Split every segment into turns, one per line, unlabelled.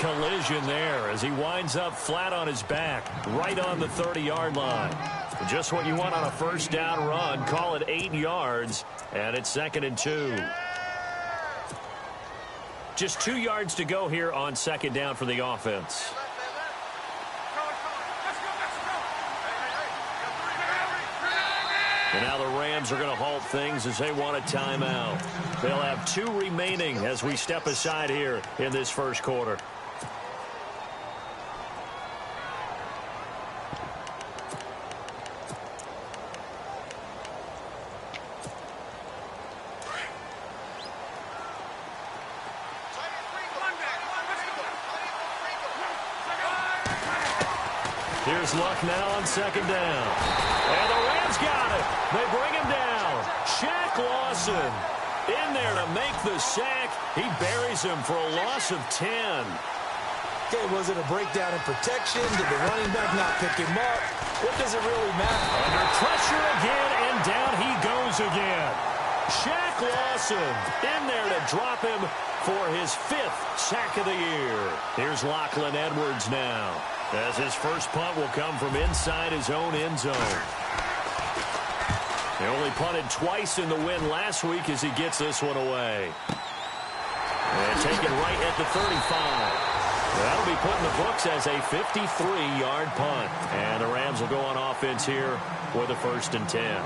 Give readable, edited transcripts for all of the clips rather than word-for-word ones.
collision there as he winds up flat on his back, right on the 30-yard line. Just what you want on a first down run. Call it 8 yards, and it's 2nd and 2. Just 2 yards to go here on 2nd down for the offense. And now the Rams are going to halt things as they want a timeout. They'll have 2 remaining as we step aside here in this first quarter. Here's Luck now on 2nd down. And the Rams got it. They bring him down. Shaq Lawson in there to make the sack. He buries him for a loss of 10.
Okay, was it a breakdown in protection? Did the running back not pick him up? What does it really matter?
Under pressure again, and down he goes again. Shaq Lawson in there to drop him for his 5th sack of the year. Here's Lachlan Edwards now, as his first punt will come from inside his own end zone. He only punted twice in the win last week as he gets this one away. And taken right at the 35. That'll be put in the books as a 53-yard punt. And the Rams will go on offense here with a 1st and 10.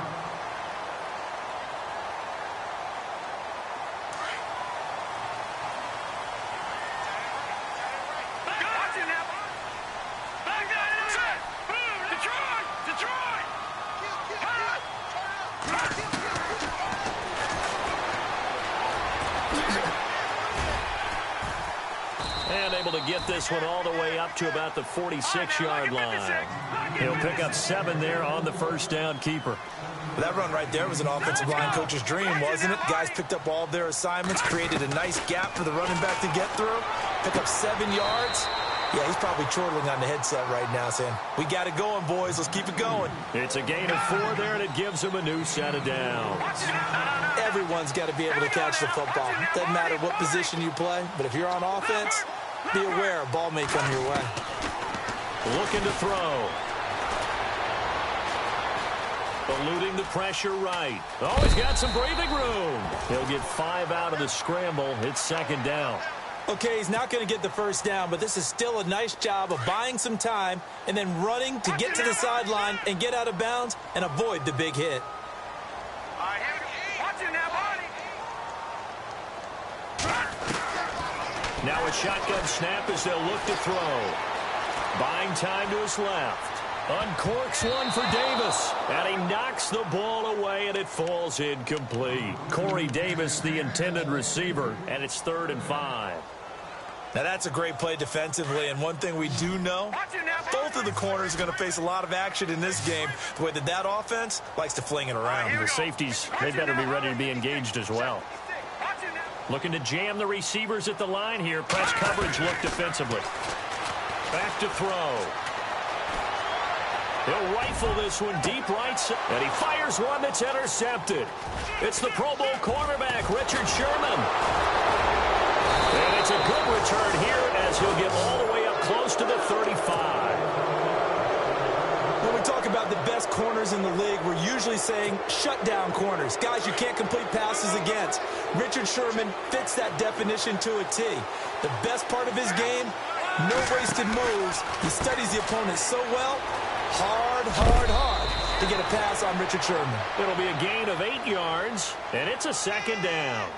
And able to get this one all the way up to about the 46-yard line. He'll pick up 7 there on the first down keeper.
That run right there was an offensive line coach's dream, wasn't it? Guys picked up all of their assignments, created a nice gap for the running back to get through, pick up 7 yards. Yeah, he's probably chortling on the headset right now saying, we got it going, boys. Let's keep it going.
It's a gain of 4 there, and it gives him a new set of downs.
Everyone's got to be able to catch the football. Doesn't matter what position you play, but if you're on offense, be aware a ball may come your way.
Looking to throw. Eluding the pressure right. Oh, he's got some breathing room. He'll get 5 out of the scramble. It's 2nd down.
Okay, he's not going to get the first down, but this is still a nice job of buying some time and then running to get to the sideline and get out of bounds and avoid the big hit.
Now a shotgun snap as they'll look to throw. Buying time to his left. Uncorks one for Davis. And he knocks the ball away, and it falls incomplete. Corey Davis, the intended receiver, and it's 3rd and 5.
Now that's a great play defensively, and one thing we do know, both of the corners are going to face a lot of action in this game, the way that offense likes to fling it around.
The safeties, they better be ready to be engaged as well. Looking to jam the receivers at the line here. Press coverage look defensively. Back to throw. He'll rifle this one deep right side, and he fires one that's intercepted. It's the Pro Bowl cornerback, Richard Sherman. And it's a good return here as he'll get all the way up close to the 35.
When we talk about the best corners in the league, we're usually saying shutdown corners, guys you can't complete passes against. Richard Sherman fits that definition to a T. The best part of his game, no wasted moves. He studies the opponent so well, hard to get a pass on Richard Sherman.
It'll be a gain of 8 yards, and it's a 2nd down.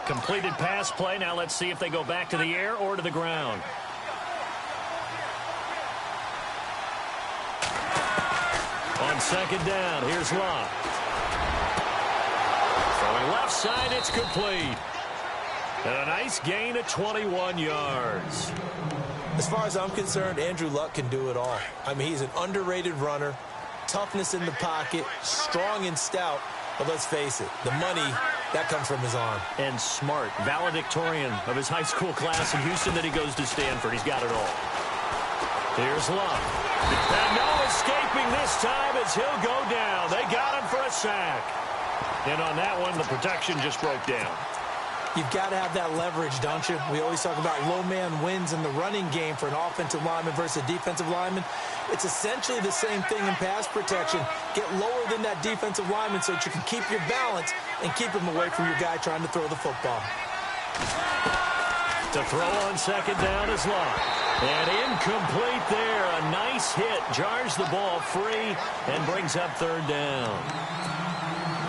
Completed pass play. Now let's see if they go back to the air or to the ground. On 2nd down, here's Luck. Throwing left side, it's complete. And a nice gain of 21 yards.
As far as I'm concerned, Andrew Luck can do it all. I mean, he's an underrated runner, toughness in the pocket, strong and stout. But let's face it, the money, that comes from his arm.
And smart, valedictorian of his high school class in Houston, then he goes to Stanford. He's got it all. Here's Luck. And no escaping this time as he'll go down. They got him for a sack. And on that one, the protection just broke down.
You've got to have that leverage, don't you? We always talk about low man wins in the running game for an offensive lineman versus a defensive lineman. It's essentially the same thing in pass protection. Get lower than that defensive lineman so that you can keep your balance and keep him away from your guy trying to throw the football.
To throw on second down is Locke. And incomplete there. A nice hit. Jars the ball free and brings up third down.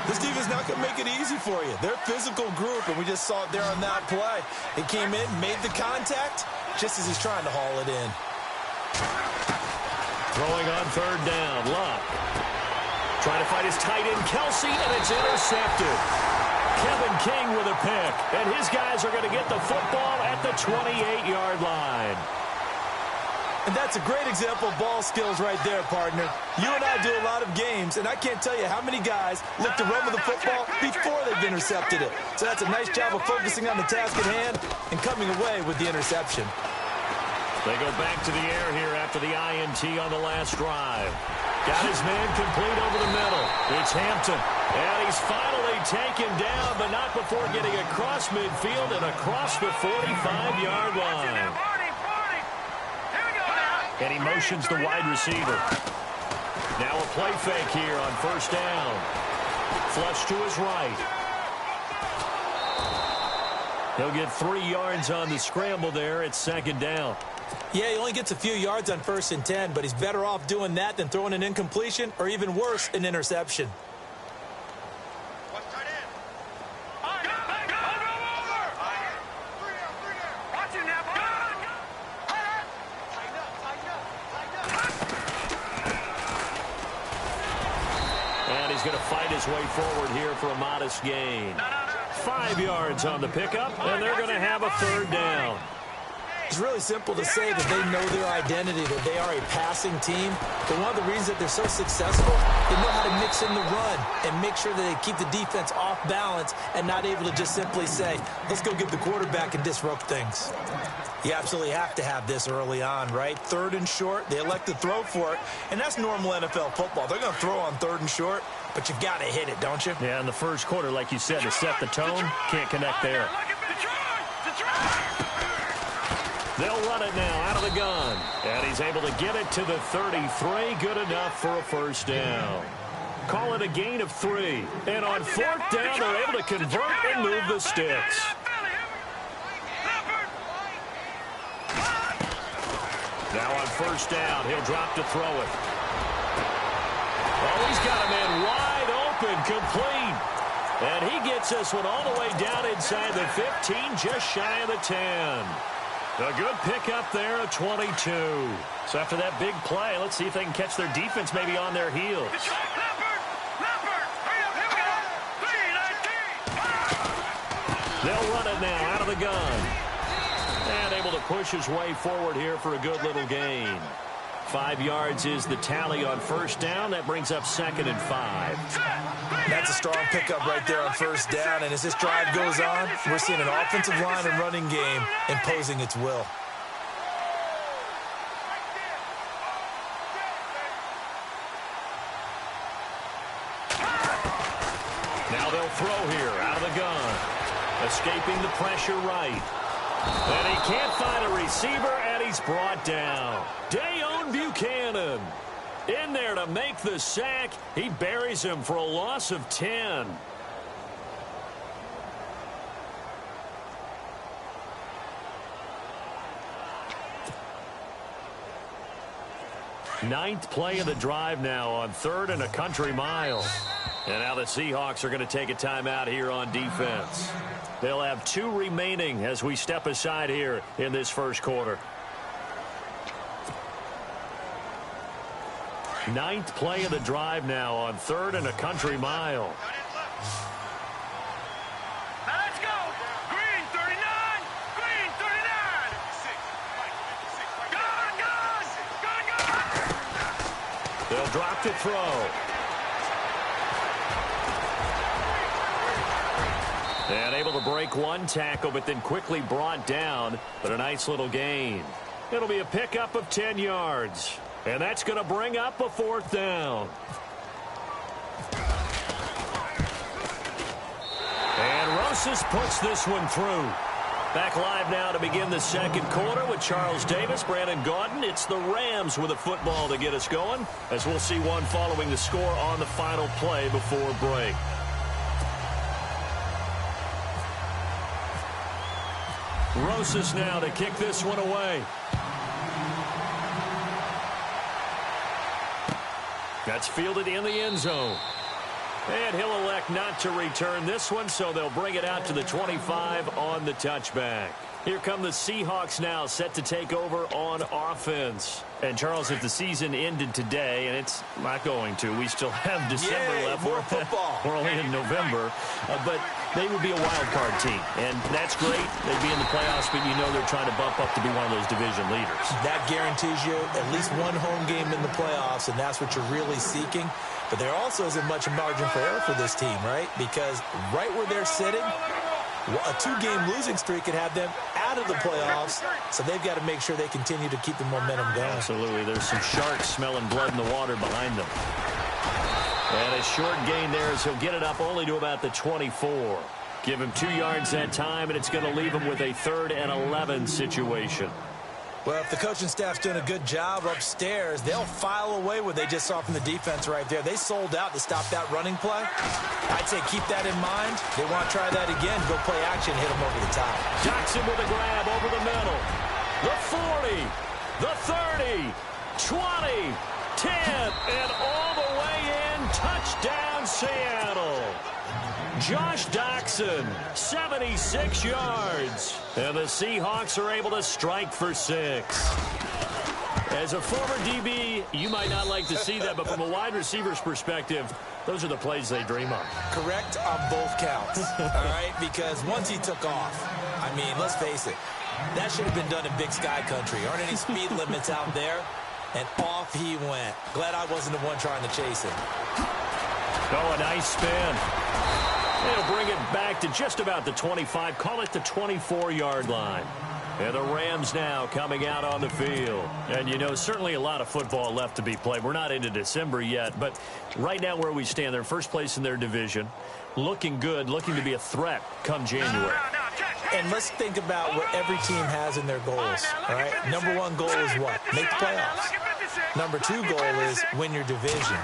This defense not going to make it easy for you. They're a physical group, and we just saw it there on that play. It came in, made the contact, just as he's trying to haul it in.
Throwing on third down, Locke. Trying to fight his tight end, Kelsey, and it's intercepted. Kevin King with a pick, and his guys are going to get the football at the 28-yard line.
And that's a great example of ball skills right there, partner. You and I do a lot of games, and I can't tell you how many guys look to run with the football before they've intercepted it. So that's a nice job of focusing on the task at hand and coming away with the interception.
They go back to the air here after the INT on the last drive. Got his man complete over the middle. It's Hampton. And he's finally taken down, but not before getting across midfield and across the 45-yard line. And he motions the wide receiver. Now a play fake here on first down. Flush to his right. He'll get 3 yards on the scramble there. It's second down.
Yeah, he only gets a few yards on 1st and 10, but he's better off doing that than throwing an incompletion or even worse, an interception.
He's going to fight his way forward here for a modest gain. 5 yards on the pickup, and they're going to have a third down.
It's really simple to say that they know their identity, that they are a passing team. But one of the reasons that they're so successful, they know how to mix in the run and make sure that they keep the defense off balance and not able to just simply say, let's go get the quarterback and disrupt things. You absolutely have to have this early on, right? 3rd and short, they elect to throw for it, and that's normal NFL football. They're going to throw on 3rd and short, but you've got to hit it, don't you?
Yeah, in the first quarter, like you said, to set the tone, can't connect there. They'll run it now out of the gun, and he's able to get it to the 33, good enough for a first down. Call it a gain of 3, and on 4th down, they're able to convert and move the sticks. Now on first down, he'll drop to throw it. Oh, he's got a man wide open, complete. And he gets this one all the way down inside the 15, just shy of the 10. A good pickup there at 22. So after that big play, let's see if they can catch their defense maybe on their heels. They'll run it now out of the gun. And able to push his way forward here for a good little gain. 5 yards is the tally on first down. That brings up 2nd and 5.
That's a strong pickup right there on first down. And as this drive goes on, we're seeing an offensive line and running game imposing its will.
Now they'll throw here out of the gun. Escaping the pressure right. And he can't find a receiver, and he's brought down. Dayon Buchanan in there to make the sack. He buries him for a loss of 10. Ninth play of the drive now on 3rd and a country mile. And now the Seahawks are going to take a timeout here on defense. They'll have 2 remaining as we step aside here in this first quarter. Ninth play of the drive now on 3rd and a country mile.
Let's go. Green 39. Green 39. Gun.
They'll drop to throw. And able to break one tackle, but then quickly brought down. But a nice little gain. It'll be a pickup of 10 yards. And that's going to bring up a 4th down. And Rosas puts this one through. Back live now to begin the second quarter with Charles Davis, Brandon Gaudin. It's the Rams with a football to get us going, as we'll see one following the score on the final play before break. Rosas now to kick this one away. That's fielded in the end zone. And he'll elect not to return this one, so they'll bring it out to the 25 on the touchback. Here come the Seahawks now, set to take over on offense. And, Charles, if the season ended today, and it's not going to, we still have December left.
More football.
We're only in November. But they would be a wild card team, and that's great. They'd be in the playoffs, but you know they're trying to bump up to be one of those division leaders.
That guarantees you at least one home game in the playoffs, and that's what you're really seeking. But there also isn't much margin for error for this team, right? Because right where they're sitting, a two-game losing streak could have them out of the playoffs, so they've got to make sure they continue to keep the momentum going.
Absolutely. There's some sharks smelling blood in the water behind them. And a short gain there as he'll get it up only to about the 24. Give him 2 yards that time, and it's going to leave him with a 3rd and 11 situation.
Well, if the coaching staff's doing a good job upstairs, they'll file away what they just saw from the defense right there. They sold out to stop that running play. I'd say keep that in mind. They want to try that again. Go play action, hit them over the top.
Jackson with a grab over the middle. The 40, the 30, 20, 10, and all the way in. Touchdown, Seattle. Josh Doctson, 76 yards. And the Seahawks are able to strike for 6. As a former DB, you might not like to see that, but from a wide receiver's perspective, those are the plays they dream of.
Correct on both counts, all right? Because once he took off, I mean, let's face it, that should have been done in Big Sky Country. Aren't any speed limits out there? And off he went. Glad I wasn't the one trying to chase him.
Oh, a nice spin. They'll bring it back to just about the 25. Call it the 24-yard line. And the Rams now coming out on the field. And, you know, certainly a lot of football left to be played. We're not into December yet, but right now where we stand, they're first place in their division. Looking good, looking to be a threat come January.
And let's think about what every team has in their goals, all right? Number 1 goal is what? Make the playoffs. Number 2 goal is win your division.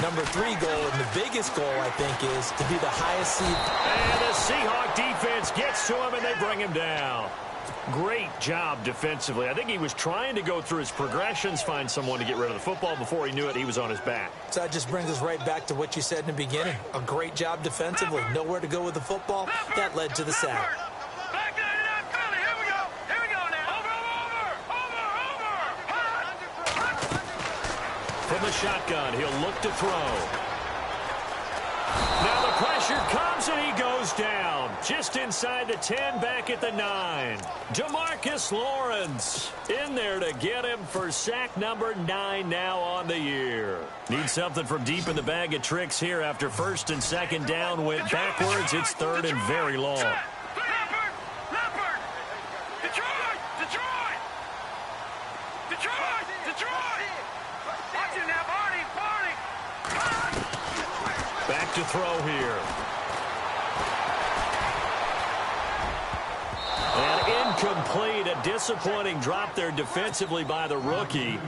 Number 3 goal, and the biggest goal, I think, is to be the highest seed.
And the Seahawk defense gets to him, and they bring him down. Great job defensively. I think he was trying to go through his progressions, find someone to get rid of the football. Before he knew it, he was on his back.
So that just brings us right back to what you said in the beginning. A great job defensively. Nowhere to go with the football. That led to the sack.
From the shotgun, he'll look to throw. Now the pressure comes, and he goes down. Just inside the 10, back at the 9. DeMarcus Lawrence in there to get him for sack number 9 now on the year. Need something from deep in the bag of tricks here after 1st and 2nd down went backwards. It's 3rd and very long. Back to throw here. And incomplete. A disappointing drop there defensively by the rookie.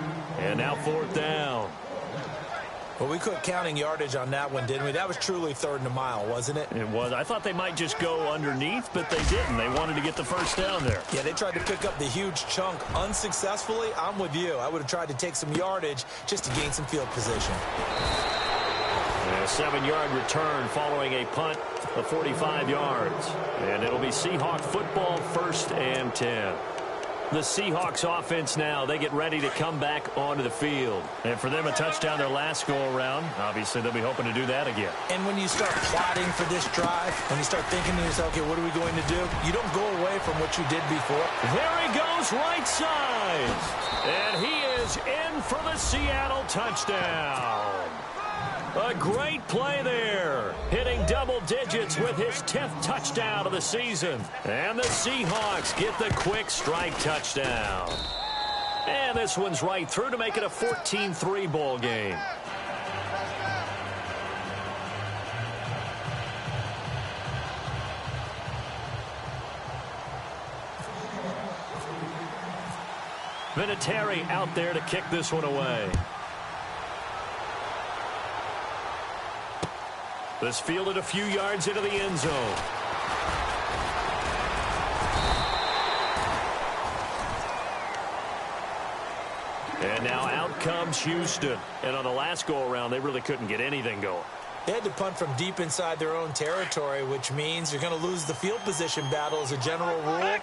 And now 4th down.
Well, we quit counting yardage on that one, didn't we? That was truly 3rd and a mile, wasn't it?
It was. I thought they might just go underneath, but they didn't. They wanted to get the 1st down there.
Yeah, they tried to pick up the huge chunk unsuccessfully. I'm with you. I would have tried to take some yardage just to gain some field position.
And a 7-yard return following a punt of 45 yards. And it'll be Seahawk football, 1st and 10. The Seahawks offense now, they get ready to come back onto the field. And for them, a touchdown their last go-around. Obviously, they'll be hoping to do that again.
And when you start plotting for this drive, when you start thinking to yourself, okay, what are we going to do? You don't go away from what you did before.
There he goes, right side. And he is in for the Seattle touchdown. A great play there, hitting double digits with his 10th touchdown of the season. And the Seahawks get the quick strike touchdown. And this one's right through to make it a 14-3 ball game. Vinatieri out there to kick this one away. This fielded a few yards into the end zone. And now out comes Houston. And on the last go-around, they really couldn't get anything going.
They had to punt from deep inside their own territory, which means you're going to lose the field position battle as a general rule.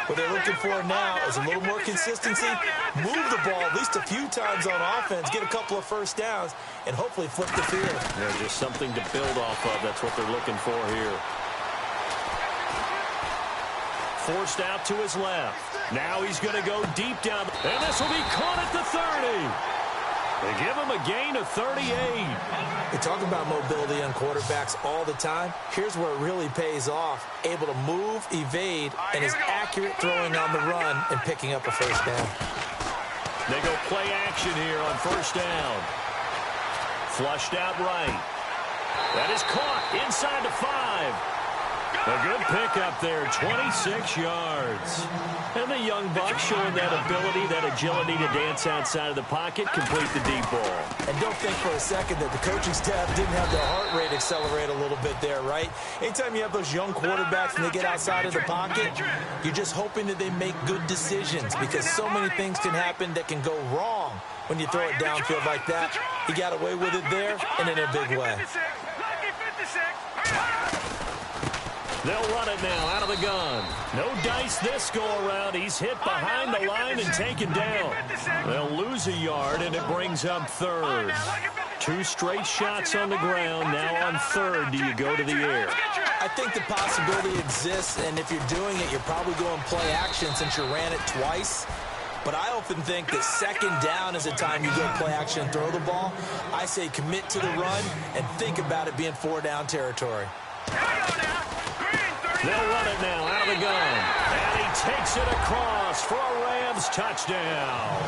What they're looking for now is a little more consistency, move the ball at least a few times on offense, get a couple of first downs, and hopefully flip the field.
Yeah, just something to build off of. That's what they're looking for here. Forced out to his left. Now he's going to go deep down. And this will be caught at the 30. They give him a gain of 38.
We talk about mobility on quarterbacks all the time. Here's where it really pays off. Able to move, evade, and is accurate throwing on the run and picking up a first down.
They go play action here on first down. Flushed out right. That is caught inside the 5. A good pickup there, 26 yards. And the young buck showing that ability, that agility to dance outside of the pocket, complete the deep ball.
And don't think for a second that the coaching staff didn't have their heart rate accelerate a little bit there, right? Anytime you have those young quarterbacks and they get outside of the pocket, you're just hoping that they make good decisions because so many things can happen that can go wrong when you throw it downfield like that. He got away with it there and in a big way.
They'll run it now out of the gun. No dice this go-around. He's hit behind the line and taken down. They'll lose a yard, and it brings up third. 2 straight shots on the ground. Now on third, do you go to the air?
I think the possibility exists, and if you're doing it, you're probably going play action since you ran it twice. But I often think that second down is a time you go play action and throw the ball. I say commit to the run and think about it being 4-down territory.
They'll run it now out of the gun. And he takes it across for a Rams touchdown.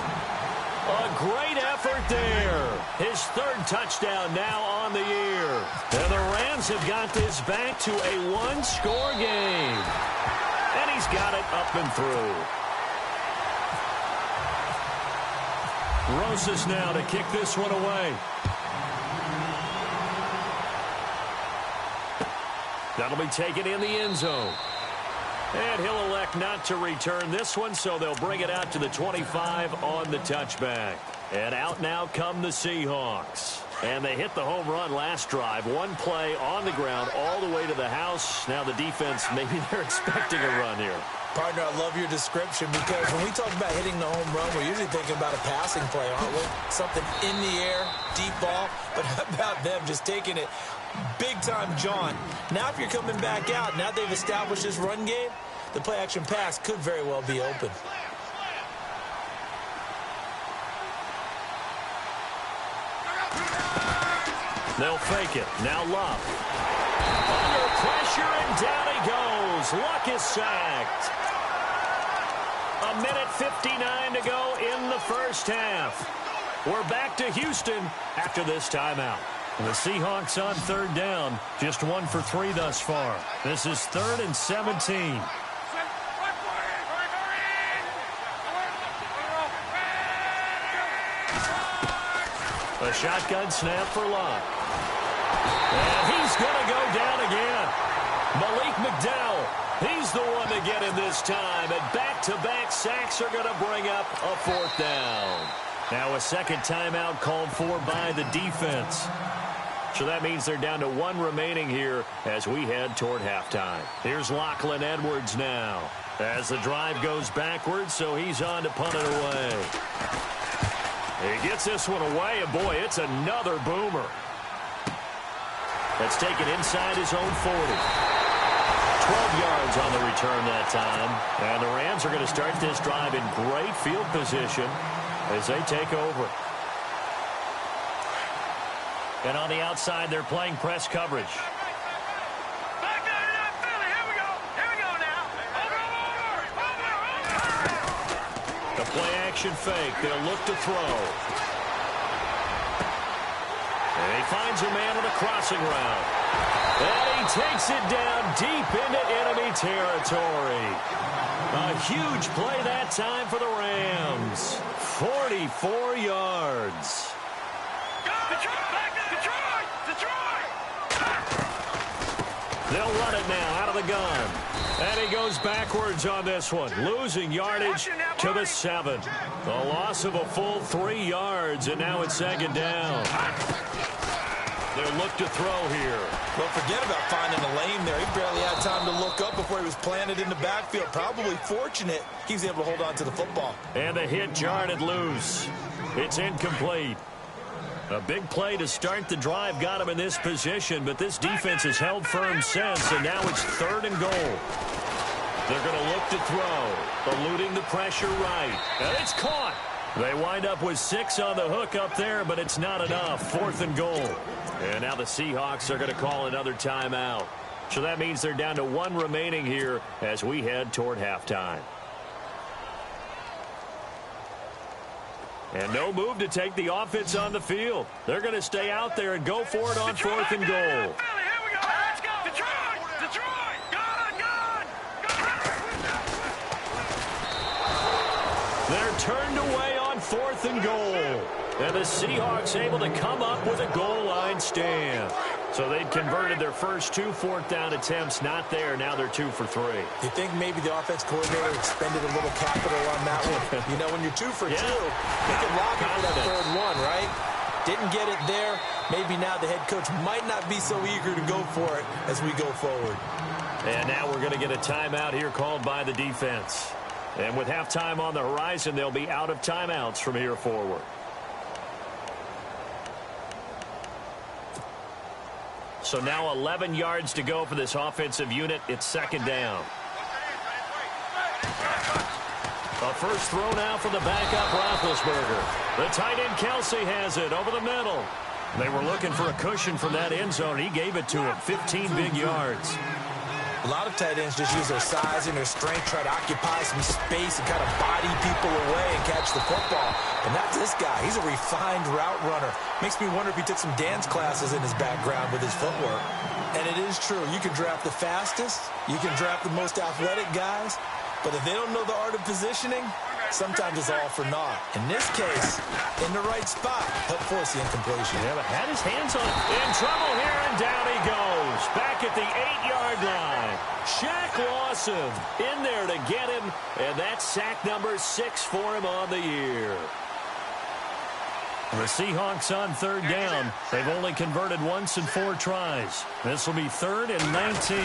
A great effort there. His 3rd touchdown now on the year. And the Rams have got this back to a 1-score game. And he's got it up and through. Rosas now to kick this one away. That'll be taken in the end zone. And he'll elect not to return this one, so they'll bring it out to the 25 on the touchback. And out now come the Seahawks. And they hit the home run last drive. 1 play on the ground all the way to the house. Now the defense, maybe they're expecting a run here.
Partner, I love your description because when we talk about hitting the home run, we're usually thinking about a passing play, aren't we? Something in the air, deep ball. But how about them just taking it big-time John? Now if you're coming back out, now they've established this run game, the play-action pass could very well be open.
They'll fake it. Now Luck. Under pressure, and down he goes. Luck is sacked. 1:59 to go in the first half. We're back to Houston after this timeout. The Seahawks on 3rd down. Just 1 for 3 thus far. This is 3rd and 17. A shotgun snap for Luck. And he's going to go down again. Malik McDowell, he's the one to get in this time. And back-to-back sacks are going to bring up a 4th down. Now a second timeout called for by the defense. So that means they're down to 1 remaining here as we head toward halftime. Here's Lachlan Edwards now as the drive goes backwards, so he's on to punt it away. He gets this one away, and boy, it's another boomer. That's taken inside his own 40. 12 yards on the return that time. And the Rams are going to start this drive in great field position as they take over. And on the outside, they're playing press coverage. The play-action fake. They'll look to throw. And he finds a man on a crossing route. And he takes it down deep into enemy territory. A huge play that time for the Rams. 44 yards. They'll run it now out of the gun. And he goes backwards on this one, losing yardage to the 7. A loss of a full 3 yards, and now it's second down. They'll look to throw here.
Well, forget about finding a lane there. He barely had time to look up before he was planted in the backfield. Probably fortunate he was able to hold on to the football.
And the hit jarred it loose. It's incomplete. A big play to start the drive got him in this position, but this defense has held firm since, and now it's 3rd and goal. They're going to look to throw, eluding the pressure right. And it's caught. They wind up with 6 on the hook up there, but it's not enough. 4th and goal. And now the Seahawks are going to call another timeout. So that means they're down to 1 remaining here as we head toward halftime. And no move to take the offense on the field. They're going to stay out there and go for it on 4th and goal. They're turned away on 4th and goal. And the Seahawks able to come up with a goal line stand. So they'd converted their first 2 4th down attempts. Not there. Now they're 2 for 3.
You think maybe the offense coordinator expended a little capital on that one? You know, when you're 2 for 2, you can lock it for that 3rd one, right? Didn't get it there. Maybe now the head coach might not be so eager to go for it as we go forward.
And now we're going to get a timeout here called by the defense. And with halftime on the horizon, they'll be out of timeouts from here forward. So now 11 yards to go for this offensive unit. It's 2nd down. A first throw now for the backup Roethlisberger. The tight end Kelsey has it over the middle. They were looking for a cushion from that end zone. He gave it to him. 15 big yards.
A lot of tight ends just use their size and their strength, try to occupy some space and kind of body people away and catch the football. And that's this guy. He's a refined route runner. Makes me wonder if he took some dance classes in his background with his footwork. And it is true. You can draft the fastest. You can draft the most athletic guys. But if they don't know the art of positioning, sometimes it's all for naught. In this case, in the right spot, help force the incompletion.
Yeah, but had his hands on it. In trouble here, and down he goes. Back at the 8-yard line. Shaq Lawson in there to get him, and that's sack number 6 for him on the year. The Seahawks on 3rd down. They've only converted once in 4 tries. This will be 3rd and 19.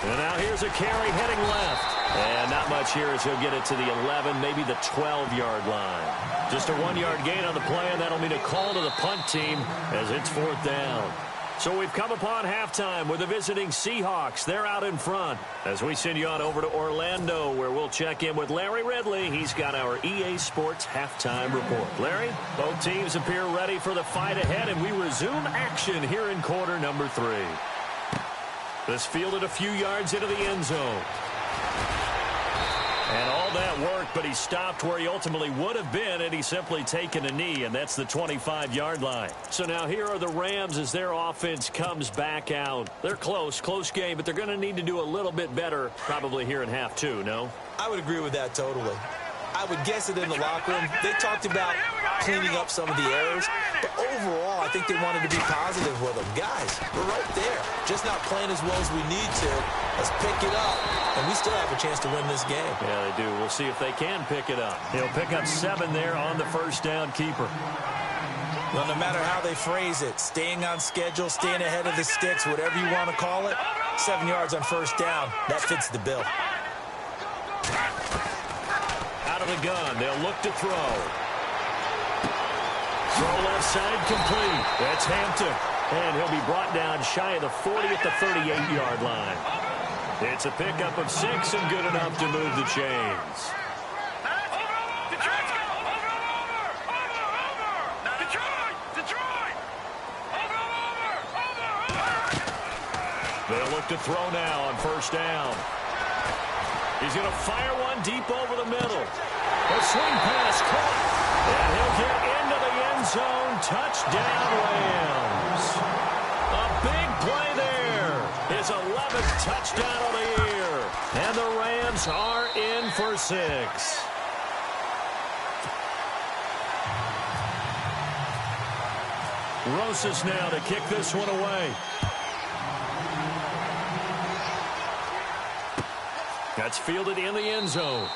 And now here's a carry heading left. And not much here as he'll get it to the 11, maybe the 12-yard line. Just a 1-yard gain on the play, and that'll mean a call to the punt team as it's 4th down. So we've come upon halftime with the visiting Seahawks. They're out in front as we send you on over to Orlando, where we'll check in with Larry Ridley. He's got our EA Sports halftime report. Larry, both teams appear ready for the fight ahead, and we resume action here in quarter number 3. This fielded a few yards into the end zone. And all that worked, but he stopped where he ultimately would have been had he simply taken a knee, and that's the 25-yard line. So now here are the Rams as their offense comes back out. They're close game, but they're going to need to do a little bit better probably here in half 2, no?
I would agree with that totally. I would guess it in the locker room. They talked about cleaning up some of the errors, but overall, I think they wanted to be positive with them. Guys, we're right there. Just not playing as well as we need to. Let's pick it up, and we still have a chance to win this game.
Yeah, they do. We'll see if they can pick it up. He'll pick up 7 there on the first down keeper.
Well, no matter how they phrase it, staying on schedule, staying ahead of the sticks, whatever you want to call it, 7 yards on first down, that fits the bill.
Out of the gun, they'll look to throw. Throw left side complete. That's Hampton. And he'll be brought down shy of the 40 at the 38-yard line. It's a pickup of 6 and good enough to move the chains. They'll look to throw now on first down. He's going to fire one deep over the middle. A swing pass caught. And he'll get into the end zone. Touchdown, Rams. A big play there. His 11th touchdown of the year. And the Rams Rams are in for 6. Rosas now to kick this one away. That's fielded in the end zone.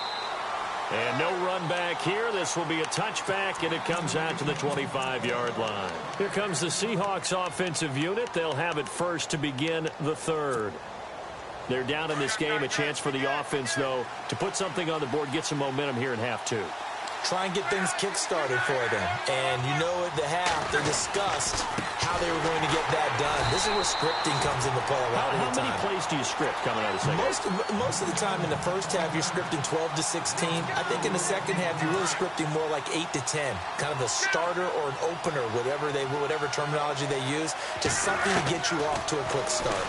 And no run back here. This will be a touchback, and it comes out to the 25-yard line. Here comes the Seahawks offensive unit. They'll have it first to begin the third. They're down in this game. A chance for the offense, though, to put something on the board, get some momentum here in half 2.
Try and get things kick-started for them. And you know at the half, they discussed how they were going to get that done. This is where scripting comes into play a lot of the time.
How many plays do you script coming out of the second?
Most of the time in the first half, you're scripting 12 to 16. I think in the second half, you're really scripting more like 8 to 10. Kind of a starter or an opener, whatever terminology they use, to something to get you off to a quick start.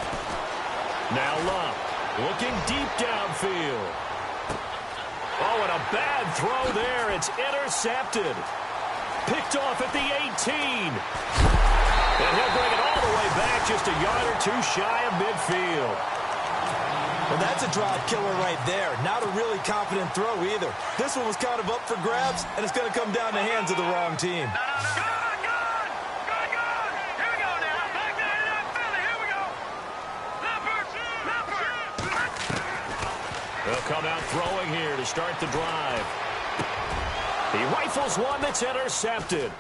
Now Love, looking deep downfield. Oh, and a bad throw there. It's intercepted. Picked off at the 18. And he'll bring it all the way back, just a yard or two shy of midfield.
Well, that's a drive killer right there. Not a really confident throw either. This one was kind of up for grabs, and it's going to come down the hands of the wrong team.
They'll come out throwing here to start the drive. He rifles one that's intercepted.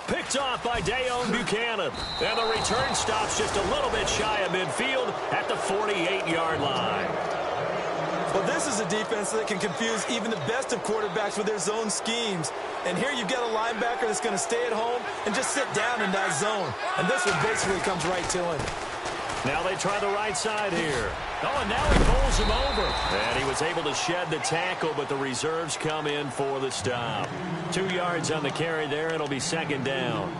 Picked off by Dayon Buchanan. And the return stops just a little bit shy of midfield at the 48-yard line.
Well, this is a defense that can confuse even the best of quarterbacks with their zone schemes. And here you've got a linebacker that's going to stay at home and just sit down in that zone. And this one basically comes right to him.
Now they try the right side here. Oh, and now he pulls him over. And he was able to shed the tackle, but the reserves come in for the stop. 2 yards on the carry there. It'll be second down.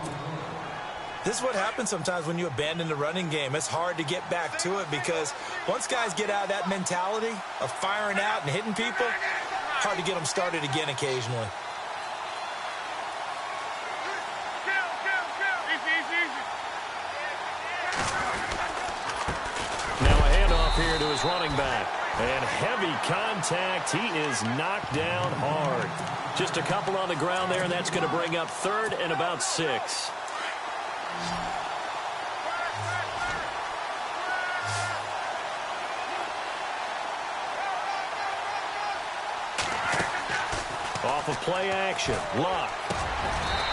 This is what happens sometimes when you abandon the running game. It's hard to get back to it because once guys get out of that mentality of firing out and hitting people, hard to get them started again occasionally.
Here to his running back. And heavy contact. He is knocked down hard. Just a couple on the ground there, and that's going to bring up third and about 6. Off of play action. Luck.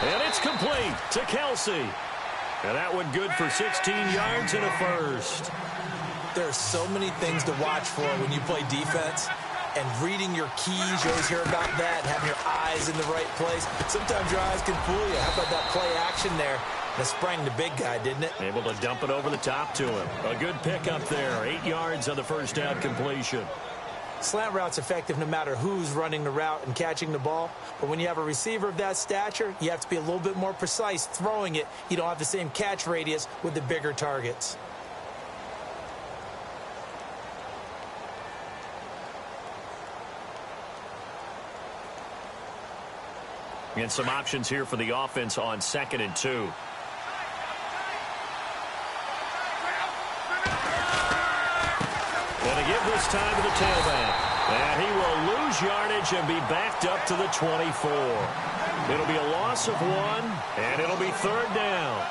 And it's complete to Kelsey. And that one good for 16 yards and a first.
There are so many things to watch for when you play defense. And reading your keys, you always hear about that, having your eyes in the right place. Sometimes your eyes can fool you. How about that play action there? That sprang the big guy, didn't it?
Able to dump it over the top to him. A good pickup there. 8 yards on the first down completion.
Slant route's effective no matter who's running the route and catching the ball. But when you have a receiver of that stature, you have to be a little bit more precise throwing it. You don't have the same catch radius with the bigger targets.
And some options here for the offense on 2nd and 2. And to give this time to the tailback. And he will lose yardage and be backed up to the 24. It'll be a loss of 1, and it'll be third down.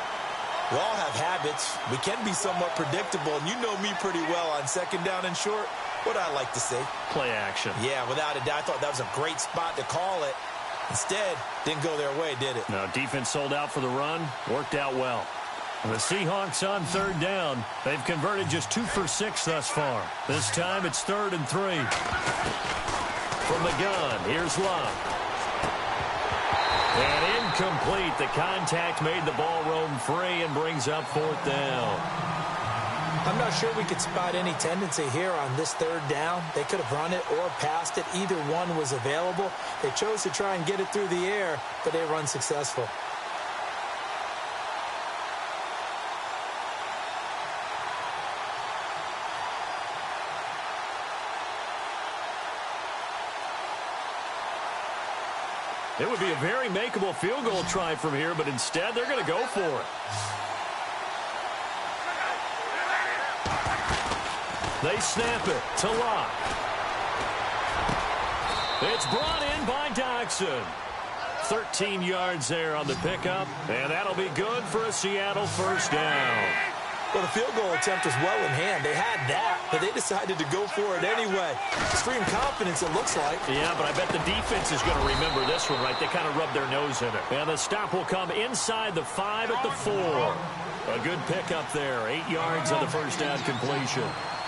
We all have habits. We can be somewhat predictable, and you know me pretty well on 2nd down and short. What I like to see?
Play action.
Yeah, without a doubt. I thought that was a great spot to call it. Instead, didn't go their way, did it?
No, defense sold out for the run. Worked out well. The Seahawks on third down. They've converted just 2 for 6 thus far. This time it's 3rd and 3. From the gun, here's Love. And incomplete. The contact made the ball roam free and brings up 4th down.
I'm not sure we could spot any tendency here on this 3rd down. They could have run it or passed it. Either one was available. They chose to try and get it through the air, but they run successful.
It would be a very makeable field goal try from here, but instead they're going to go for it. They snap it to Locke. It's brought in by Doxson. 13 yards there on the pickup, and that'll be good for a Seattle first down.
Well, the field goal attempt was well in hand. They had that, but they decided to go for it anyway. Extreme confidence, it looks like.
Yeah, but I bet the defense is going to remember this one, right? They kind of rubbed their nose in it. And the stop will come inside the 5 at the 4. A good pickup there. 8 yards on the first down completion.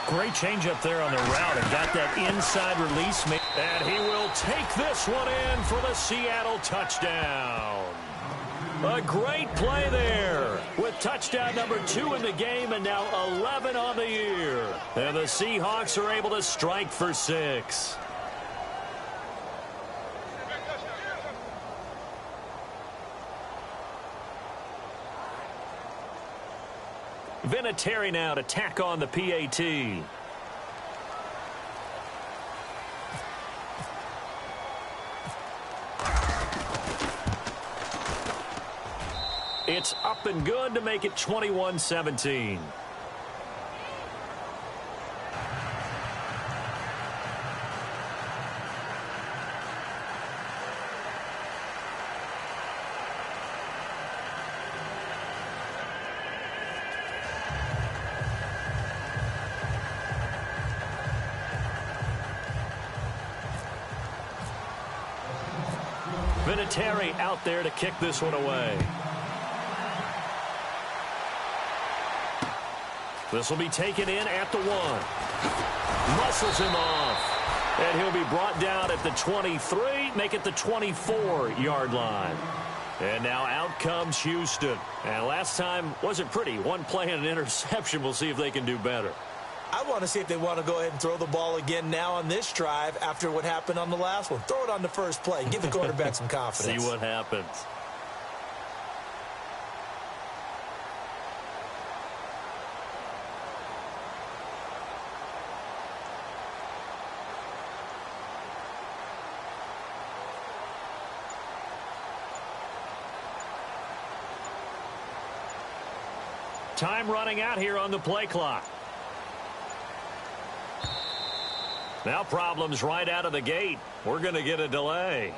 Great change up there on the route and got that inside release. And he will take this one in for the Seattle touchdown. A great play there with touchdown number 2 in the game and now 11 on the year. And the Seahawks are able to strike for 6. Vinatieri now to tack on the PAT. It's up and good to make it 21-17. Vinatieri out there to kick this one away. This will be taken in at the 1. Muscles him off. And he'll be brought down at the 23, make it the 24-yard line. And now out comes Houston. And last time wasn't pretty. One play and an interception. We'll see if they can do better.
I want to see if they want to go ahead and throw the ball again now on this drive after what happened on the last one. Throw it on the first play. Give the quarterback some confidence.
See what happens. Time running out here on the play clock. Now problems right out of the gate. We're going to get a delay.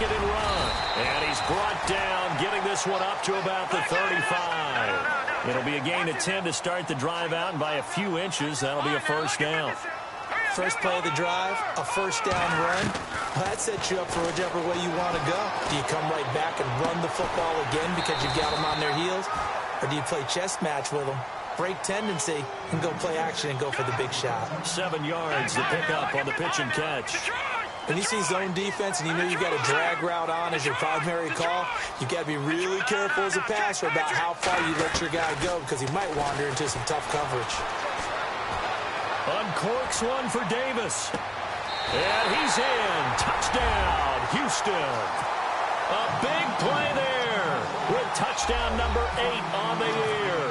second and run. And he's brought down, getting this one up to about the 35. It'll be a gain of 10 to start the drive out, and by a few inches, that'll be a first down.
First play of the drive, a first down run. Well, that sets you up for whichever way you want to go. Do you come right back and run the football again because you've got them on their heels? Or do you play chess match with them, break tendency, and go play action and go for the big shot?
7 yards, the pickup on the pitch and catch.
When you see zone defense and you know you've got a drag route on as your primary call, you've got to be really careful as a passer about how far you let your guy go because he might wander into some tough coverage.
Uncorks one for Davis. And he's in. Touchdown, Houston. A big play there with touchdown number 8 on the year.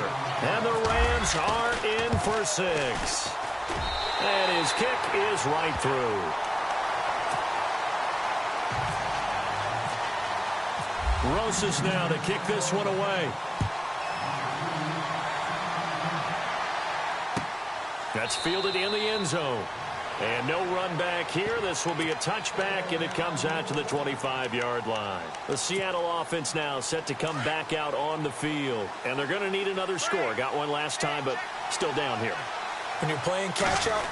And the Rams are in for 6. And his kick is right through. Rosas now to kick this one away. That's fielded in the end zone. And no run back here. This will be a touchback, and it comes out to the 25-yard line. The Seattle offense now set to come back out on the field. And they're going to need another score. Got one last time, but still down here.
When you're playing catch-up,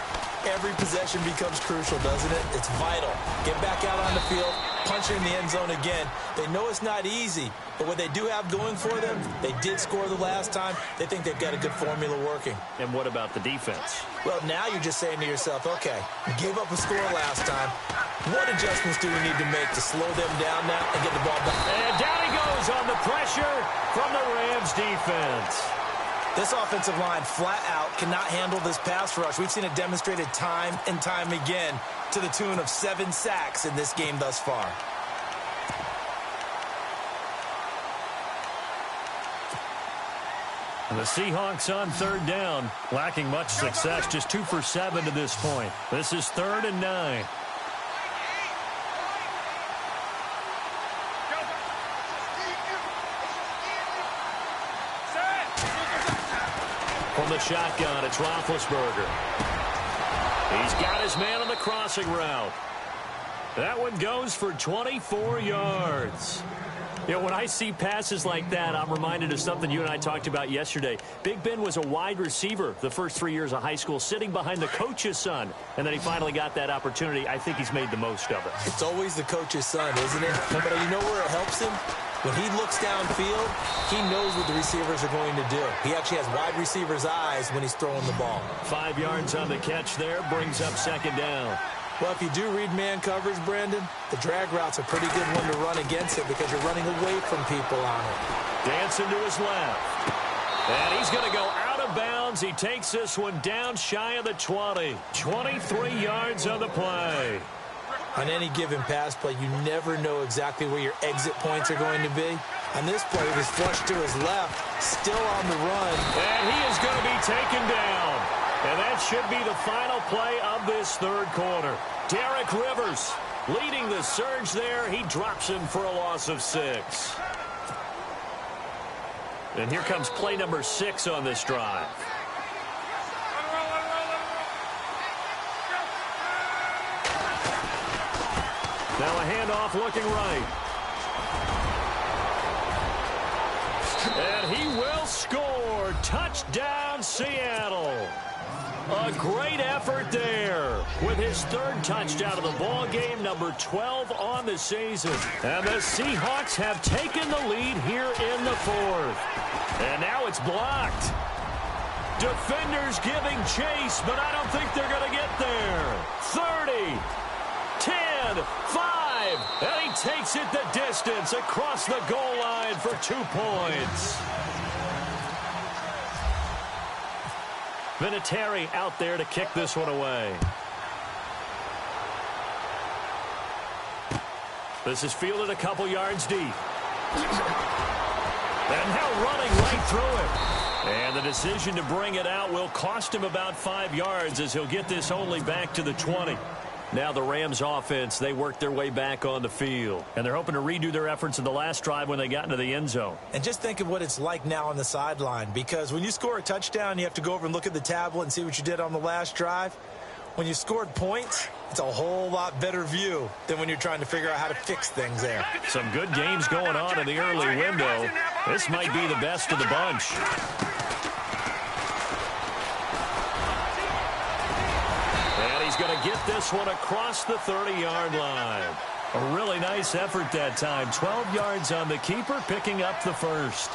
every possession becomes crucial, doesn't it? It's vital. Get back out on the field, punch it in the end zone again. They know it's not easy, but what they do have going for them, they did score the last time. They think they've got a good formula working.
And what about the defense?
Well, now you're just saying to yourself, okay, we gave up a score last time. What adjustments do we need to make to slow them down now and get the ball back?
And down he goes on the pressure from the Rams defense.
This offensive line flat out cannot handle this pass rush. We've seen it demonstrated time and time again to the tune of 7 sacks in this game thus far.
And the Seahawks on third down, lacking much success, just 2 for 7 to this point. This is 3rd and 9. From the shotgun, it's Roethlisberger. He's got his man on the crossing route. That one goes for 24 yards. You know, when I see passes like that, I'm reminded of something you and I talked about yesterday. Big Ben was a wide receiver the first 3 years of high school, sitting behind the coach's son. And then he finally got that opportunity. I think he's made the most of it.
It's always the coach's son, isn't it? But you know where it helps him? When he looks downfield, he knows what the receivers are going to do. He actually has wide receivers' eyes when he's throwing the ball.
5 yards on the catch there, brings up 2nd down.
Well, if you do read man coverage, Brandon, the drag route's a pretty good one to run against it because you're running away from people on it.
Dancing to his left. And he's going to go out of bounds. He takes this one down shy of the 20. 23 yards on the play.
On any given pass play, you never know exactly where your exit points are going to be. On this play, it was flushed to his left, still on the run.
And he is going to be taken down. And that should be the final play of this 3rd quarter. Derek Rivers leading the surge there. He drops him for a loss of 6. And here comes play number 6 on this drive. Now a handoff looking right. And he will score. Touchdown, Seattle. A great effort there with his 3rd touchdown of the ball game, number 12 on the season. And the Seahawks have taken the lead here in the 4th. And now it's blocked. Defenders giving chase, but I don't think they're going to get there. 30, 10, 5, and he takes it the distance across the goal line for 2 points. Vinatieri out there to kick this one away. This is fielded a couple yards deep. And now running right through it. And the decision to bring it out will cost him about 5 yards as he'll get this only back to the 20. Now the Rams offense, they work their way back on the field. And they're hoping to redo their efforts in the last drive when they got into the end zone.
And just think of what it's like now on the sideline. Because when you score a touchdown, you have to go over and look at the tablet and see what you did on the last drive. When you scored points, it's a whole lot better view than when you're trying to figure out how to fix things there.
Some good games going on in the early window. This might be the best of the bunch. And he's going to get this one across the 30-yard line. A really nice effort that time. 12 yards on the keeper, picking up the first.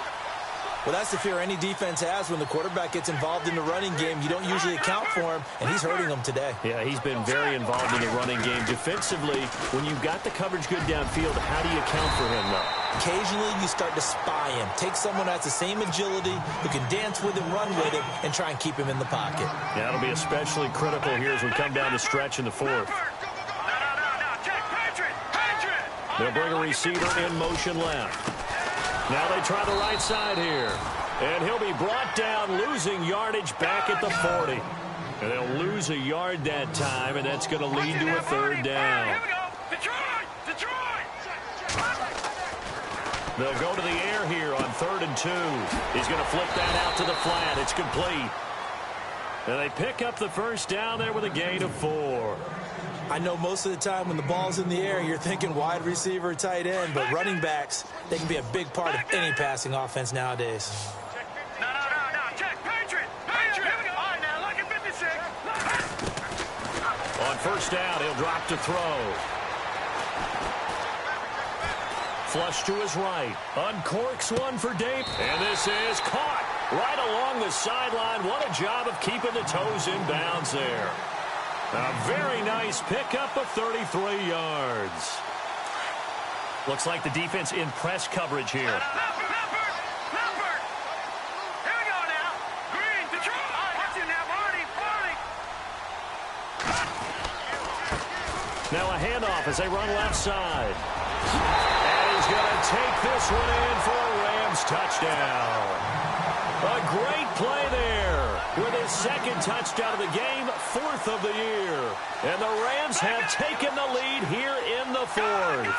Well, that's the fear any defense has when the quarterback gets involved in the running game. You don't usually account for him, and he's hurting them today.
Yeah, he's been very involved in the running game. Defensively, when you've got the coverage good downfield, how do you account for him, though?
Occasionally, you start to spy him. Take someone that's the same agility, who can dance with him, run with him, and try and keep him in the pocket.
Yeah, that'll be especially critical here as we come down the stretch in the fourth. They'll bring a receiver in motion left. Now they try the right side here. And he'll be brought down, losing yardage back at the 40. And they'll lose a yard that time, and that's going to lead to a third down.
Here we go. Detroit!
They'll go to the air here on 3rd and 2. He's going to flip that out to the flat. It's complete. And they pick up the first down there with a gain of 4.
I know most of the time when the ball's in the air, you're thinking wide receiver, tight end, but running backs, they can be a big part of any passing offense nowadays.
No. Check. Patriot. Here we go. All right, now, look at 56.
On first down, he'll drop to throw. Flush to his right. Uncorks one for Dave. And this is caught right along the sideline. What a job of keeping the toes in bounds there. A very nice pickup of 33 yards. Looks like the defense in press coverage here.
Leopard. Here we go now. Green, Detroit. All right, watch it now. Barney.
Now a handoff as they run left side. And he's going to take this one in for a Rams touchdown. A great play there with his second touchdown of the game, 4th of the year. And the Rams have taken the lead here in the 4th.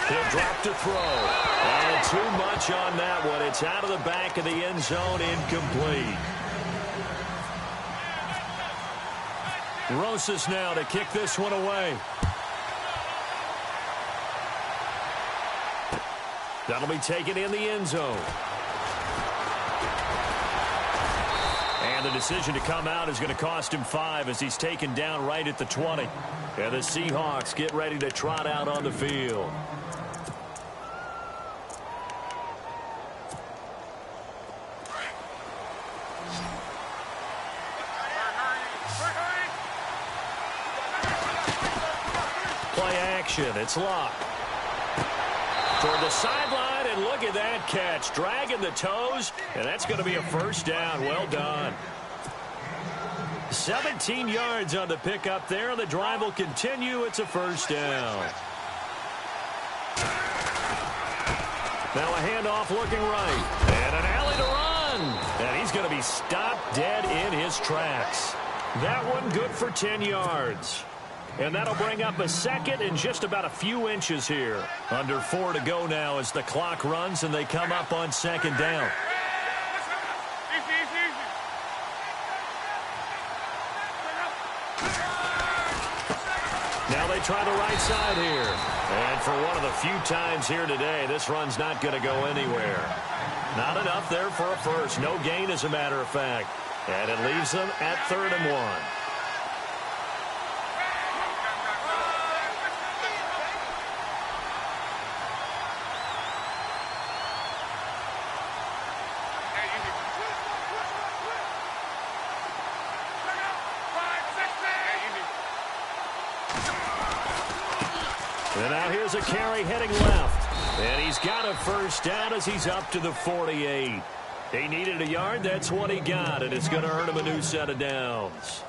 He'll drop to throw. And too much on that one. It's out of the back of the end zone, incomplete. Rosas now to kick this one away. That'll be taken in the end zone. And the decision to come out is going to cost him 5 as he's taken down right at the 20. And the Seahawks get ready to trot out on the field. Play action. It's locked. Toward the sideline, and look at that catch. Dragging the toes, and that's going to be a first down. Well done. 17 yards on the pickup there, and the drive will continue. It's a first down. Now a handoff looking right. And an alley to run. And he's going to be stopped dead in his tracks. That one good for 10 yards. And that'll bring up a second and just about a few inches here. Under 4 to go now as the clock runs and they come up on second down. Now they try the right side here. And for one of the few times here today, this run's not going to go anywhere. Not enough there for a first. No gain, as a matter of fact. And it leaves them at 3rd and 1. And now here's a carry heading left. And he's got a first down as he's up to the 48. He needed a yard. That's what he got. And it's going to earn him a new set of downs.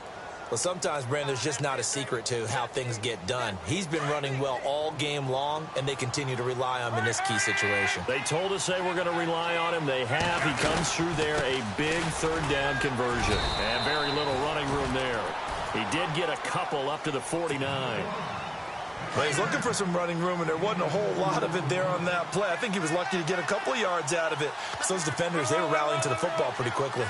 Well, sometimes, Brandon, there's just not a secret to how things get done. He's been running well all game long, and they continue to rely on him in this key situation.
They told us they were going to rely on him. They have. He comes through there, a big third down conversion. And very little running room there. He did get a couple up to the 49.
Well, he's looking for some running room, and there wasn't a whole lot of it there on that play. I think he was lucky to get a couple of yards out of it. Because those defenders, they were rallying to the football pretty quickly.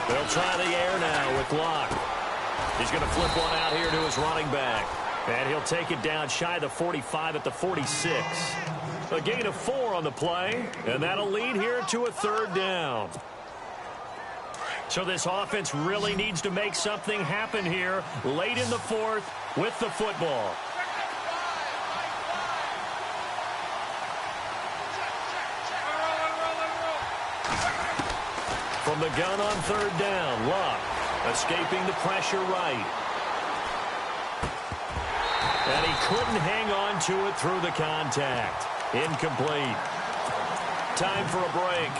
They'll try the air now with Locke. He's going to flip one out here to his running back. And he'll take it down shy of the 45 at the 46. A gain of 4 on the play, and that'll lead here to a 3rd down. So this offense really needs to make something happen here late in the 4th with the football. From the gun on 3rd down, Locke escaping the pressure right. And he couldn't hang on to it through the contact. Incomplete. Time for a break.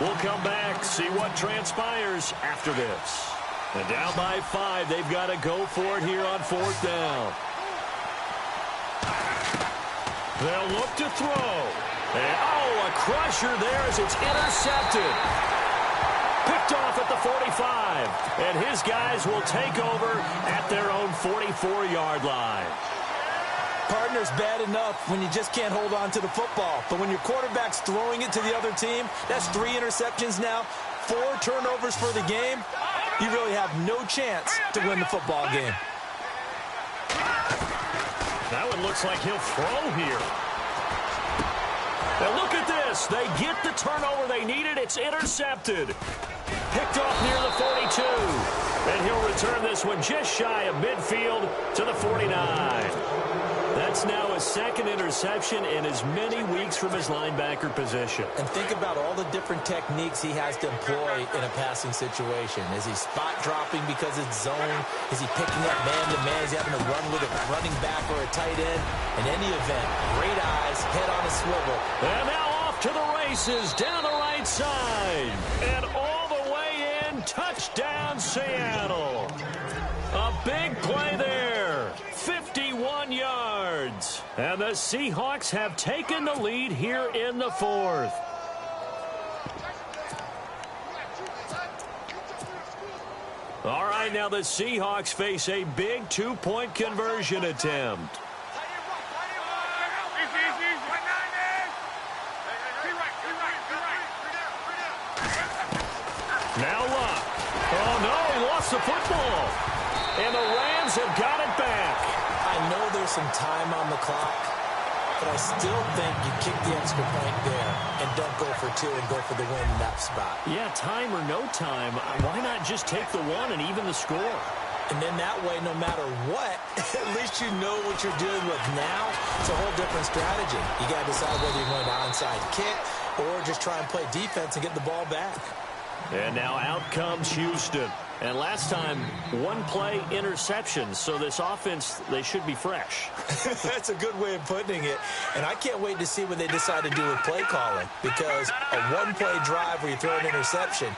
We'll come back, see what transpires after this. And down by 5, they've got to go for it here on 4th down. They'll look to throw. And, a crusher there as it's intercepted. Picked off at the 45. And his guys will take over at their own 44-yard line.
Partner's bad enough when you just can't hold on to the football. But when your quarterback's throwing it to the other team, that's 3 interceptions now, 4 turnovers for the game. You really have no chance to win the football game.
That one looks like he'll throw here. Now look at this. They get the turnover they needed. It's intercepted. Picked off near the 42. And he'll return this one just shy of midfield to the 49. That's now his 2nd interception in as many weeks from his linebacker position.
And think about all the different techniques he has to employ in a passing situation. Is he spot dropping because it's zone? Is he picking up man-to-man? Is he having to run with a running back or a tight end? In any event, great eyes, head on a swivel.
And now off to the races down the right side. And all the way in, touchdown Seattle. A big play there. 51 yards. And the Seahawks have taken the lead here in the 4th. All right, now the Seahawks face a big 2-point conversion attempt. Now Locke. Oh, no, he lost the football. And the Rams have got it back.
I know there's some time on the clock, but I still think you kick the extra point there and don't go for 2 and go for the win in that spot.
Yeah, time or no time, why not just take the 1 and even the score?
And then that way, no matter what, at least you know what you're dealing with now. It's a whole different strategy. You got to decide whether you're going to onside kick or just try and play defense and get the ball back.
And now out comes Houston. And last time, 1-play interception. So this offense, they should be fresh.
That's a good way of putting it. And I can't wait to see what they decide to do with play calling. Because a 1-play drive where you throw an interception,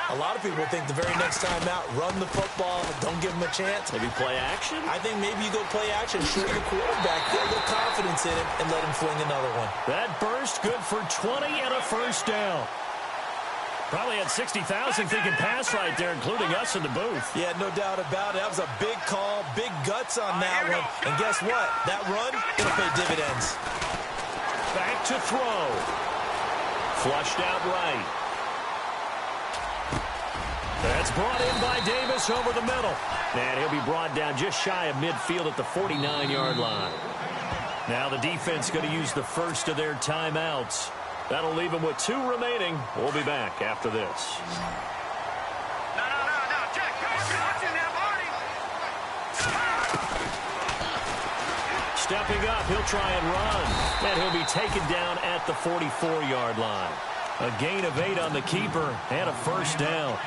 a lot of people think the very next time out, run the football, don't give them a chance.
Maybe play action?
I think maybe you go play action, show the quarterback, get a little confidence in him, and let him fling another one.
That burst good for 20 and a 1st down. Probably had 60,000 thinking pass right there, including us in the booth.
Yeah, no doubt about it. That was a big call, big guts on that one. And guess what? That run, it'll pay dividends.
Back to throw. Flushed out right. That's brought in by Davis over the middle. And he'll be brought down just shy of midfield at the 49-yard line. Now the defense going to use the first of their timeouts. That'll leave them with 2 remaining. We'll be back after this.
No, Jack, watch it now, Marty.
Stepping up, he'll try and run. And he'll be taken down at the 44-yard line. A gain of 8 on the keeper and a 1st down.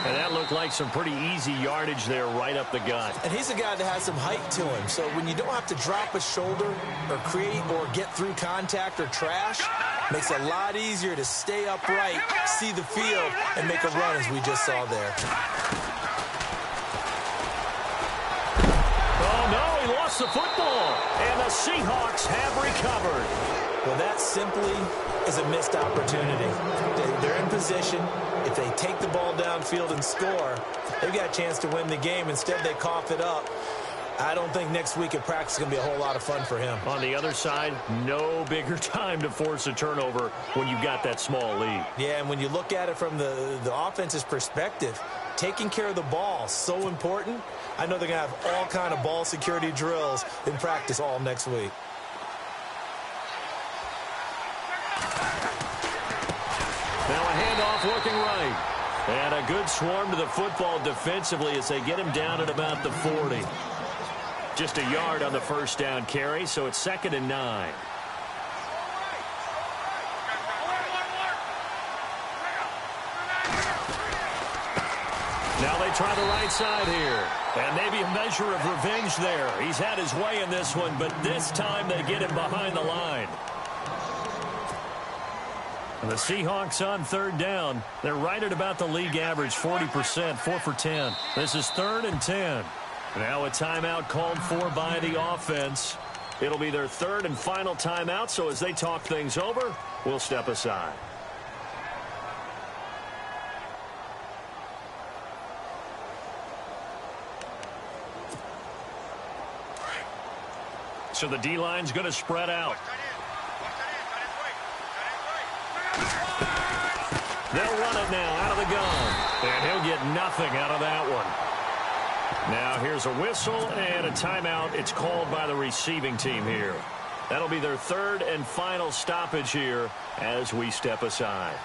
And that looked like some pretty easy yardage there right up the gut.
And he's a guy that has some height to him. So when you don't have to drop a shoulder or create or get through contact or trash, makes it a lot easier to stay upright, see the field, and make a run as we just saw there.
Oh, no, he lost the football. And the Seahawks have recovered.
Well, that simply is a missed opportunity. They're in position. If they take the ball downfield and score, they've got a chance to win the game. Instead, they cough it up. I don't think next week at practice is going to be a whole lot of fun for him.
On the other side, no bigger time to force a turnover when you've got that small lead.
Yeah, and when you look at it from the offense's perspective, taking care of the ball is so important. I know they're going to have all kind of ball security drills in practice all next week.
Now a handoff looking right. And a good swarm to the football defensively as they get him down at about the 40. Just a yard on the first down carry, so it's 2nd and 9. Now they try the right side here. And maybe a measure of revenge there. He's had his way in this one, but this time they get him behind the line. And the Seahawks on 3rd down. They're right at about the league average, 40%, 4 for 10. This is 3rd and 10. Now a timeout called for by the offense. It'll be their 3rd and final timeout, so as they talk things over, we'll step aside. So the D-line's going to spread out. They'll run it now out of the gun. And he'll get nothing out of that one. Now here's a whistle and a timeout. It's called by the receiving team here. That'll be their 3rd and final stoppage here as we step aside.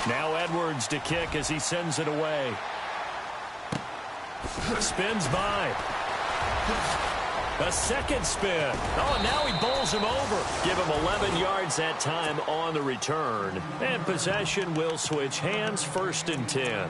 Now Edwards to kick as he sends it away. Spins by. A second spin. Oh, and now he bowls him over. Give him 11 yards that time on the return. And possession will switch hands, 1st and 10.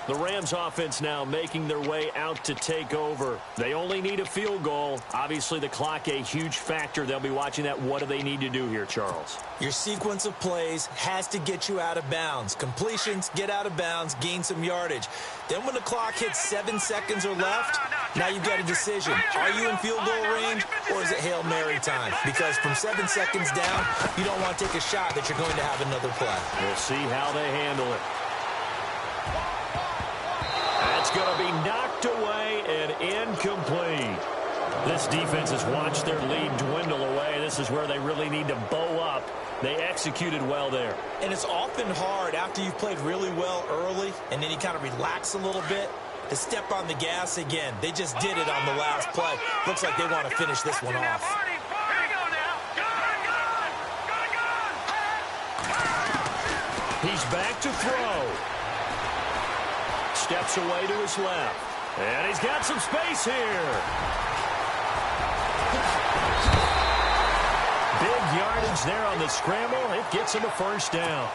The Rams offense now making their way out to take over. They only need a field goal. Obviously, the clock a huge factor. They'll be watching that. What do they need to do here, Charles?
Your sequence of plays has to get you out of bounds. Completions, get out of bounds, gain some yardage. Then when the clock hits 7 seconds or left, now you've got a decision. Are you in field goal range or is it Hail Mary time? Because from 7 seconds down, you don't want to take a shot that you're going to have another play.
We'll see how they handle it. That's going to be knocked away and incomplete. This defense has watched their lead dwindle away. This is where they really need to bow up. They executed well there.
And it's often hard after you've played really well early and then you kind of relax a little bit to step on the gas again. They just did it on the last play. Looks like they want to finish this one off.
He's back to throw. Steps away to his left. And he's got some space here. Big yardage there on the scramble. It gets him a first down.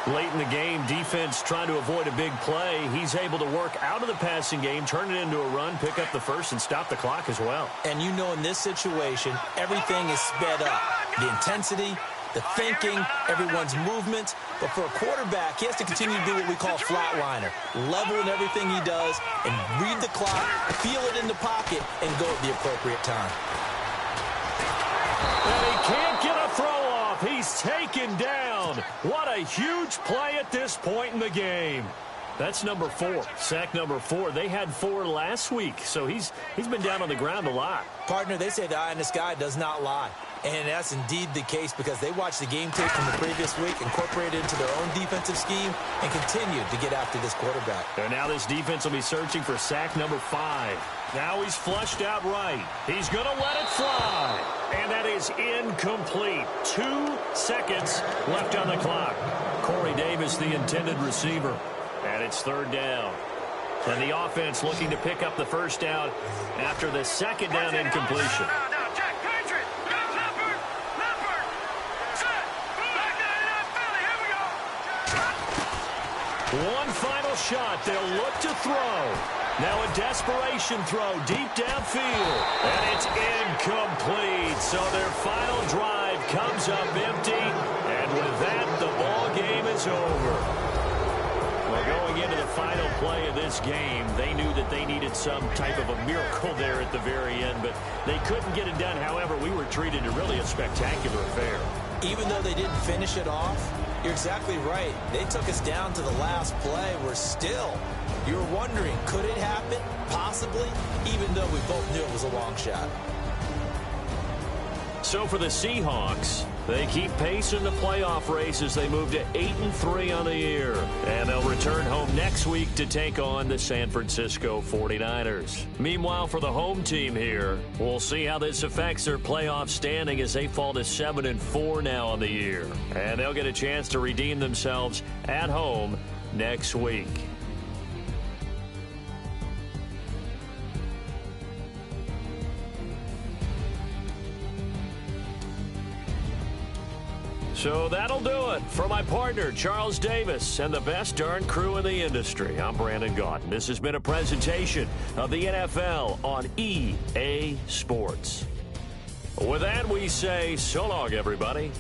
Late in the game, defense trying to avoid a big play. He's able to work out of the passing game, turn it into a run, pick up the first, and stop the clock as well.
And you know in this situation, everything is sped up. The intensity, the thinking, everyone's movement. But for a quarterback, he has to continue to do what we call flatliner. Level in everything he does and read the clock, feel it in the pocket, and go at the appropriate time.
And he can't get a throw off. He's taken down. What a huge play at this point in the game. That's number 4. Sack number 4. They had 4 last week, so he's been down on the ground a lot.
Partner, they say the eye in the sky does not lie. And that's indeed the case because they watched the game tape from the previous week, incorporated it into their own defensive scheme, and continued to get after this quarterback.
And now this defense will be searching for sack number 5. Now he's flushed out right. He's going to let it fly. And that is incomplete. 2 seconds left on the clock. Corey Davis, the intended receiver. And it's 3rd down. And the offense looking to pick up the first down after the 2nd down incompletion. One final shot. They'll look to throw. Now a desperation throw deep downfield. And it's incomplete. So their final drive comes up empty. And with that, the ball game is over. Well, going into the final play of this game, they knew that they needed some type of a miracle there at the very end, but they couldn't get it done. However, we were treated to really a spectacular affair.
Even though they didn't finish it off, you're exactly right. They took us down to the last play. You're wondering, could it happen? Possibly, even though we both knew it was a long shot.
So for the Seahawks, they keep pace in the playoff race as they move to 8-3 on the year. And they'll return home next week to take on the San Francisco 49ers. Meanwhile, for the home team here, we'll see how this affects their playoff standing as they fall to 7-4 now on the year. And they'll get a chance to redeem themselves at home next week. So that'll do it. For my partner, Charles Davis, and the best darn crew in the industry, I'm Brandon Gaudin. This has been a presentation of the NFL on EA Sports. With that, we say so long, everybody.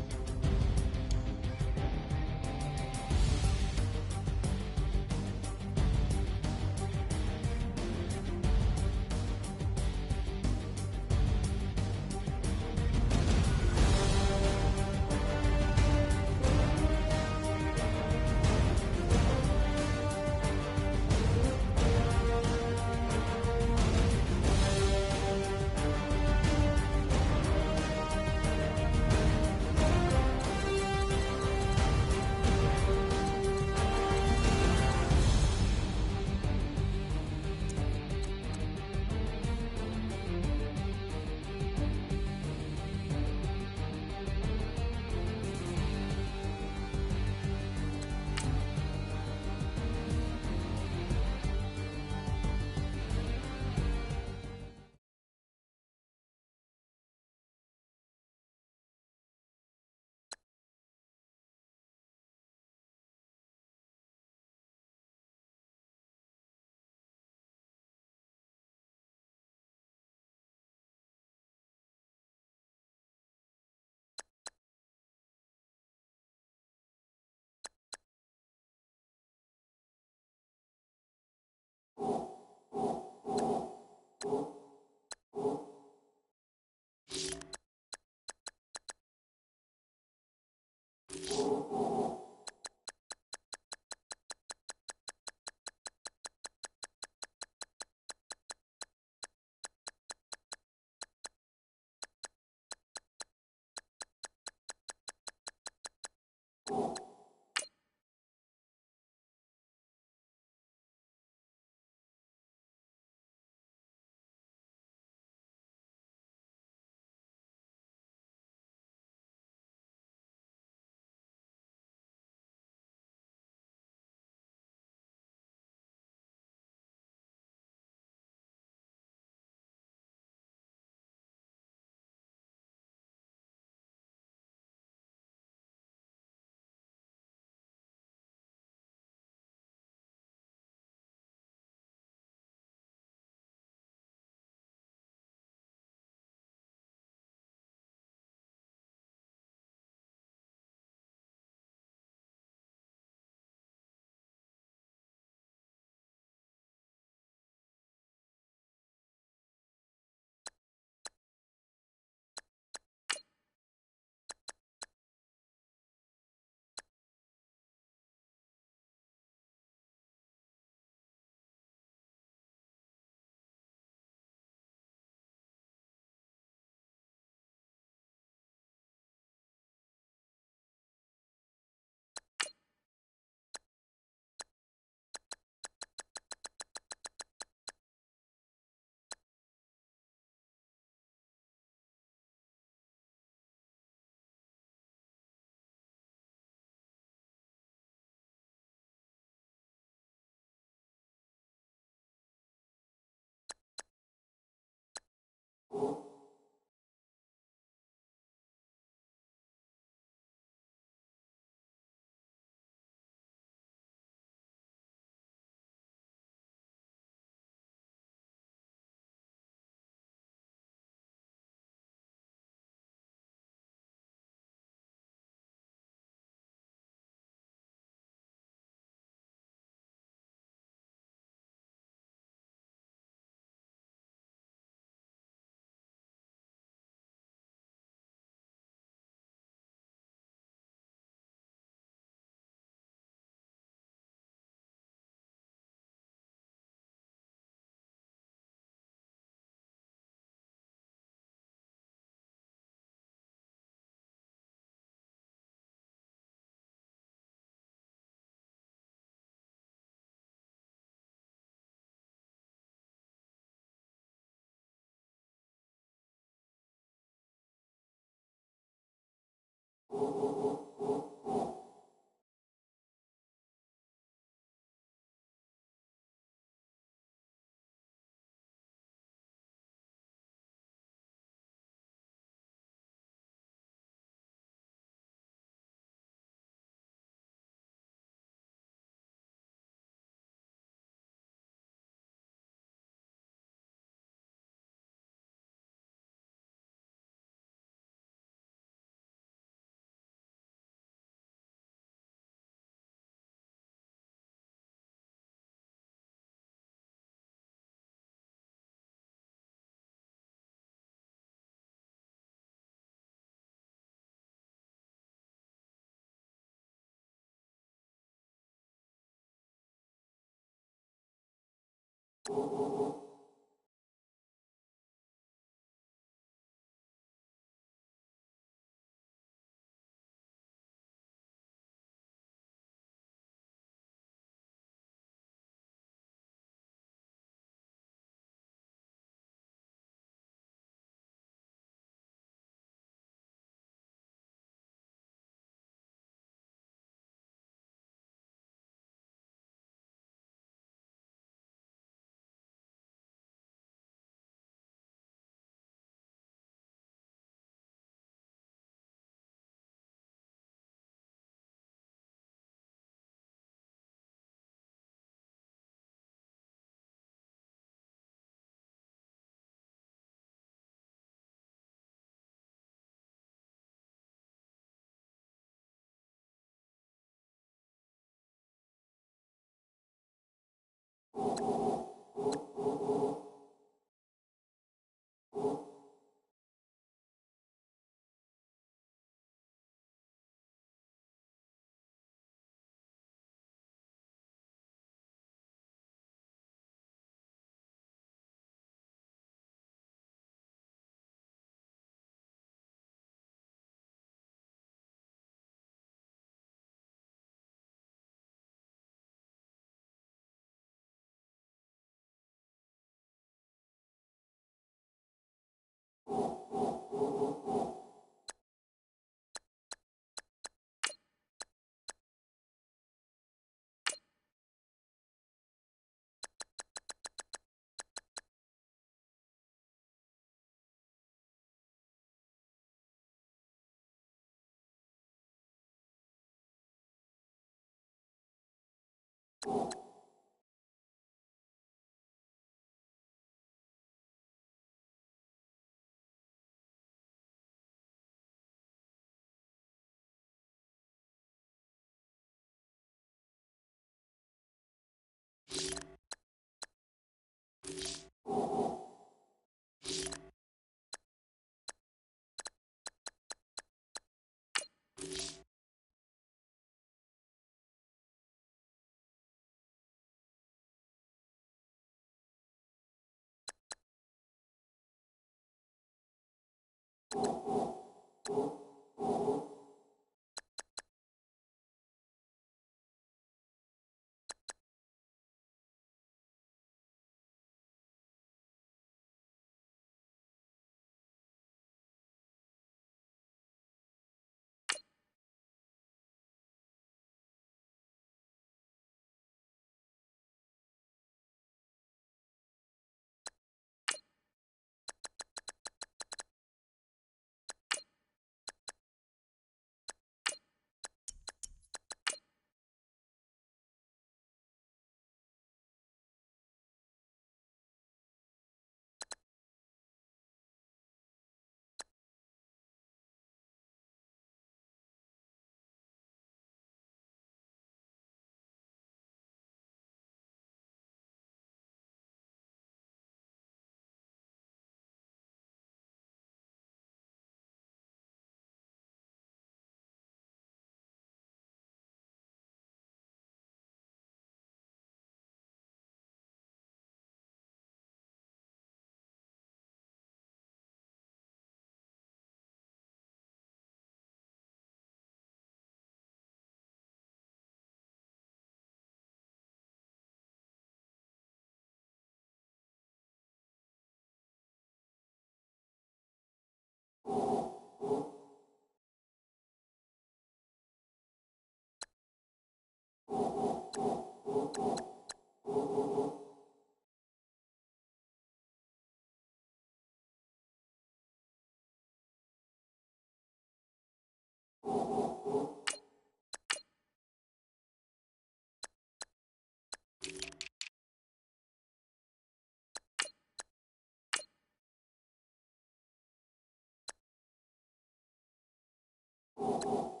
ball.